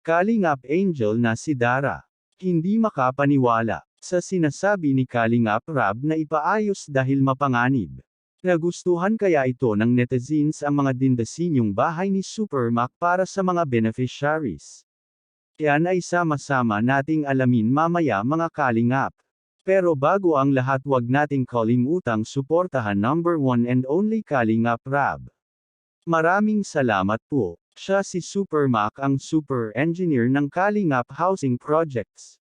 Kalingap Angel na si Dara. Hindi makapaniwala sa sinasabi ni Kalingap Rab na ipaayos dahil mapanganib. Nagustuhan kaya ito ng netizens ang mga dindasinyong bahay ni Super Mac para sa mga beneficiaries? Yan ay sama-sama nating alamin mamaya mga Kalingap. Pero bago ang lahat, wag nating kalimutang suportahan number 1 and only Kalingap Rab. Maraming salamat po. Siya si Super Mac, ang super engineer ng Kalingap Housing Projects.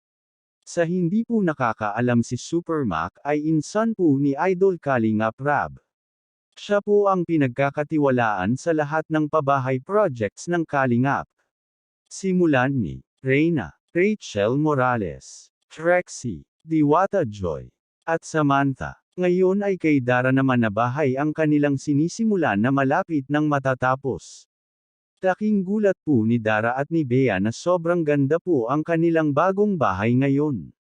Sa hindi po nakakaalam, si Super Mac ay insan po ni Idol Kalingap Rab. Siya po ang pinagkakatiwalaan sa lahat ng pabahay projects ng Kalingap. Simulan ni Reyna, Rachel Morales, Trexie, Diwata Joy, at Samantha. Ngayon ay kay Dara naman na bahay ang kanilang sinisimulan na malapit nang matatapos. Laking gulat po ni Dara at ni Bea na sobrang ganda po ang kanilang bagong bahay ngayon.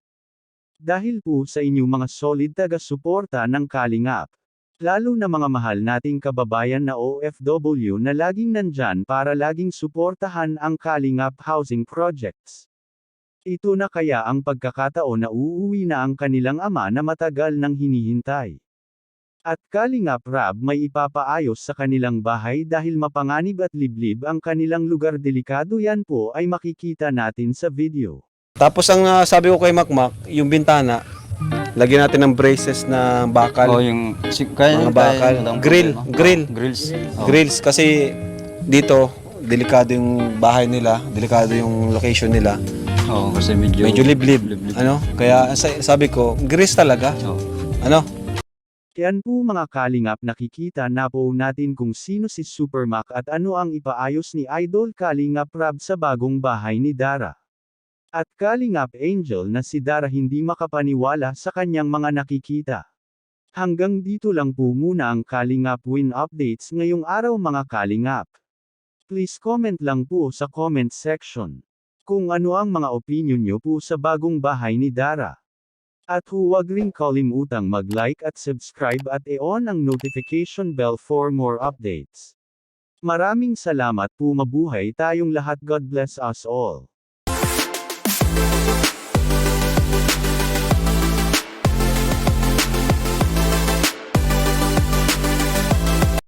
Dahil po sa inyong mga solid taga-suporta ng Kalingap. Lalo na mga mahal nating kababayan na OFW na laging nandyan para laging suportahan ang Kalingap Housing Projects. Ito na kaya ang pagkakataon na uuwi na ang kanilang ama na matagal nang hinihintay. At Kalingap Rab may ipapaayos sa kanilang bahay dahil mapanganib at liblib ang kanilang lugar. Delikado, yan po ay makikita natin sa video. Tapos ang sabi ko kay Makmak, yung bintana, lagyan natin ng braces na bakal. Oh, yung kaya mga bakal. Grills. Oh. Grills kasi dito, delikado yung bahay nila, delikado yung location nila. Oo, kasi medyo liblib. Ano? Kaya sabi ko, grills talaga. Oh. Ano? Yan po mga Kalingap, nakikita na po natin kung sino si Super Mac at ano ang ipaayos ni Idol Kalingap Rab sa bagong bahay ni Dara. At Kalingap Angel na si Dara hindi makapaniwala sa kanyang mga nakikita. Hanggang dito lang po muna ang Kalingap Win Updates ngayong araw mga Kalingap. Please comment lang po sa comment section kung ano ang mga opinion nyo po sa bagong bahay ni Dara. At huwag ring kalimutang mag-like at subscribe at i-on ang notification bell for more updates. Maraming salamat po, mabuhay tayong lahat. God bless us all.